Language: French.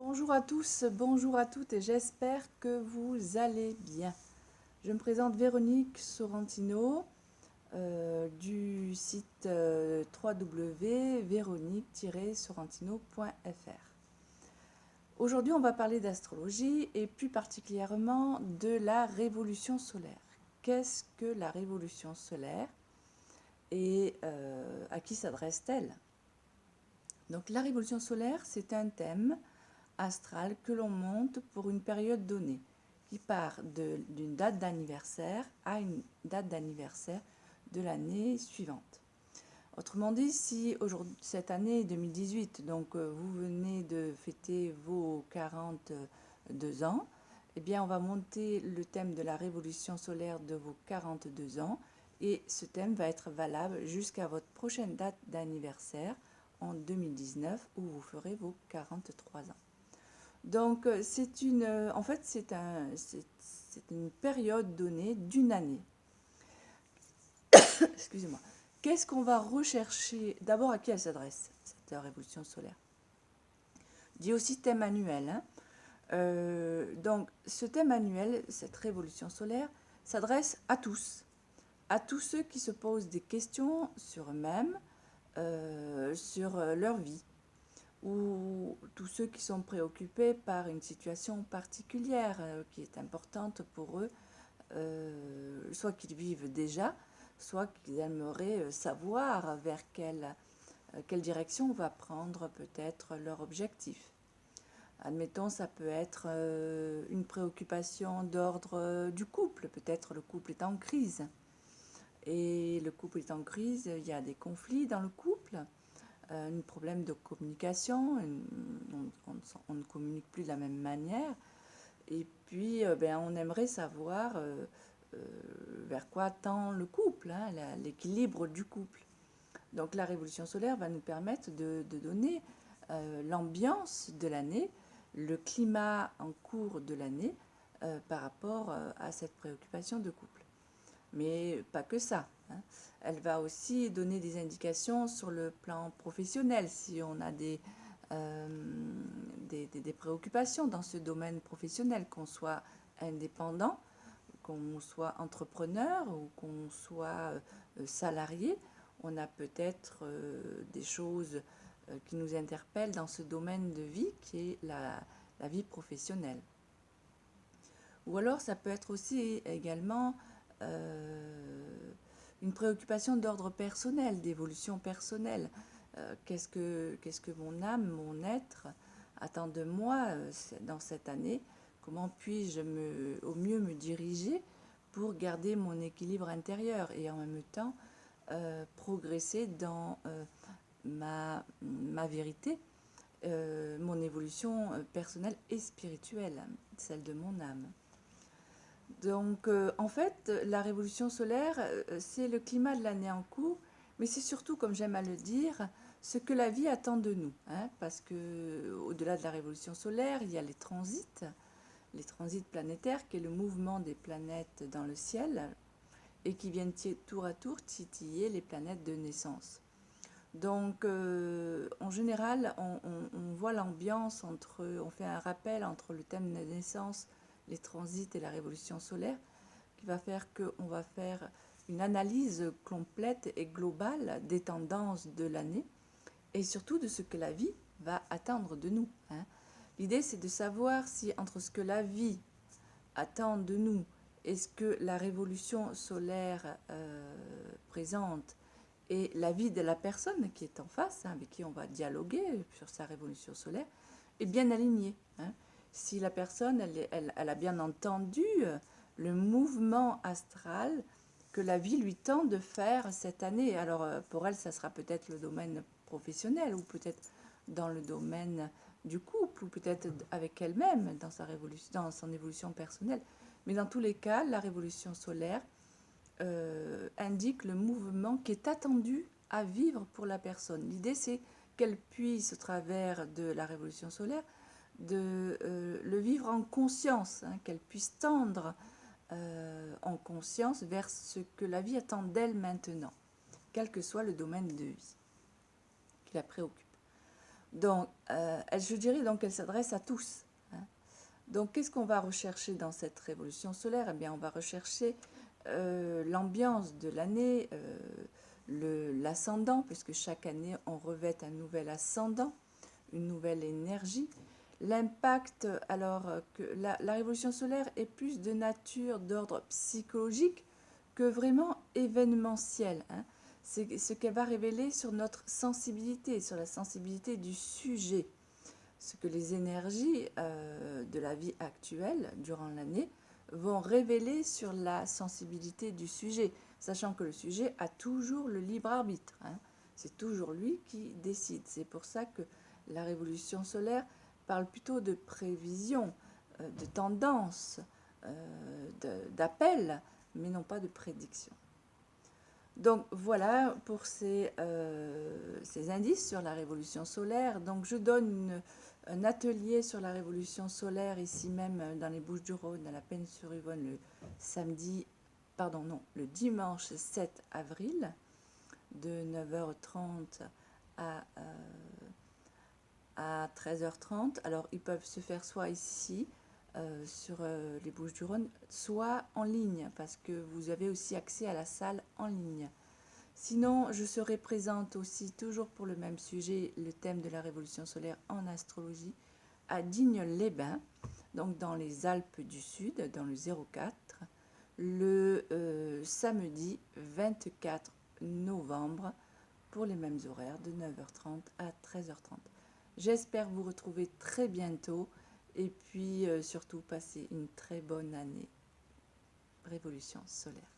Bonjour à tous, bonjour à toutes et j'espère que vous allez bien. Je me présente Véronique Sorrentino du site www.véronique-sorrentino.fr. Aujourd'hui, on va parler d'astrologie et plus particulièrement de la révolution solaire. Qu'est-ce que la révolution solaire et à qui s'adresse-t-elle? Donc la révolution solaire, c'est un thème astral que l'on monte pour une période donnée, qui part d'une date d'anniversaire à une date d'anniversaire de l'année suivante. Autrement dit, si cette année 2018, donc vous venez de fêter vos 42 ans, eh bien on va monter le thème de la révolution solaire de vos 42 ans et ce thème va être valable jusqu'à votre prochaine date d'anniversaire en 2019 où vous ferez vos 43 ans. Donc, en fait, c'est une période donnée d'une année. Excusez-moi. Qu'est-ce qu'on va rechercher? D'abord, à qui elle s'adresse, cette révolution solaire? Dit aussi thème annuel. Donc, ce thème annuel, cette révolution solaire, s'adresse à tous ceux qui se posent des questions sur eux-mêmes, sur leur vie, ou tous ceux qui sont préoccupés par une situation particulière qui est importante pour eux, soit qu'ils vivent déjà, soit qu'ils aimeraient savoir vers quelle direction va prendre peut-être leur objectif. Admettons, ça peut être une préoccupation d'ordre du couple, peut-être le couple est en crise. Et le couple est en crise, il y a des conflits dans le couple, un problème de communication, on ne communique plus de la même manière. Et puis, on aimerait savoir vers quoi tend le couple, hein, l'équilibre du couple. Donc la révolution solaire va nous permettre de donner l'ambiance de l'année, le climat en cours de l'année par rapport à cette préoccupation de couple. Mais pas que ça. Hein. Elle va aussi donner des indications sur le plan professionnel, si on a des préoccupations dans ce domaine professionnel, qu'on soit indépendant, qu'on soit entrepreneur ou qu'on soit salarié. On a peut-être des choses qui nous interpellent dans ce domaine de vie qui est la vie professionnelle. Ou alors ça peut être aussi également une préoccupation d'ordre personnel, d'évolution personnelle. Qu'est-ce que mon âme, mon être attend de moi dans cette année? Comment puis-je au mieux me diriger pour garder mon équilibre intérieur et en même temps progresser dans ma vérité, mon évolution personnelle et spirituelle, celle de mon âme. Donc, en fait, la révolution solaire, c'est le climat de l'année en cours, mais c'est surtout, comme j'aime à le dire, ce que la vie attend de nous. Hein, parce que, au-delà de la révolution solaire, il y a les transits planétaires, qui est le mouvement des planètes dans le ciel, et qui viennent tour à tour titiller les planètes de naissance. Donc, en général, on voit l'ambiance on fait un rappel entre le thème de la naissance, les transits et la révolution solaire, qui va faire qu'on va faire une analyse complète et globale des tendances de l'année et surtout de ce que la vie va attendre de nous. Hein. L'idée, c'est de savoir si entre ce que la vie attend de nous et ce que la révolution solaire présente et la vie de la personne qui est en face, hein, avec qui on va dialoguer sur sa révolution solaire, est bien alignée. Hein. Si la personne, elle a bien entendu le mouvement astral que la vie lui tend de faire cette année. Alors pour elle, ça sera peut-être le domaine professionnel ou peut-être dans le domaine du couple ou peut-être avec elle-même dans son évolution personnelle. Mais dans tous les cas, la révolution solaire indique le mouvement qui est attendu à vivre pour la personne. L'idée, c'est qu'elle puisse, au travers de la révolution solaire, de le vivre en conscience, hein, qu'elle puisse tendre en conscience vers ce que la vie attend d'elle maintenant, quel que soit le domaine de vie qui la préoccupe. Donc, je dirais donc qu'elle s'adresse à tous, hein. Donc, qu'est-ce qu'on va rechercher dans cette révolution solaire? Eh bien, on va rechercher l'ambiance de l'année, l'ascendant, puisque chaque année, on revêt un nouvel ascendant, une nouvelle énergie. L'impact, alors que la révolution solaire est plus de nature d'ordre psychologique que vraiment événementiel, hein. C'est ce qu'elle va révéler sur notre sensibilité, sur la sensibilité du sujet. Ce que les énergies de la vie actuelle, durant l'année, vont révéler sur la sensibilité du sujet, sachant que le sujet a toujours le libre arbitre, hein. C'est toujours lui qui décide. C'est pour ça que la révolution solaire parle plutôt de prévision, de tendance, d'appel, mais non pas de prédiction. Donc voilà pour ces indices sur la révolution solaire. Donc je donne un atelier sur la révolution solaire ici même dans les Bouches-du-Rhône, à la Peine-sur-Yvonne, le dimanche 7 avril, de 9h30 à 13h30. Alors ils peuvent se faire soit ici, sur les Bouches-du-Rhône, soit en ligne, parce que vous avez aussi accès à la salle en ligne. Sinon, je serai présente aussi, toujours pour le même sujet, le thème de la révolution solaire en astrologie, à Digne-les-Bains, donc dans les Alpes du Sud, dans le 04, le samedi 24 novembre, pour les mêmes horaires, de 9h30 à 13h30. J'espère vous retrouver très bientôt, et puis surtout passer une très bonne année. Révolution solaire.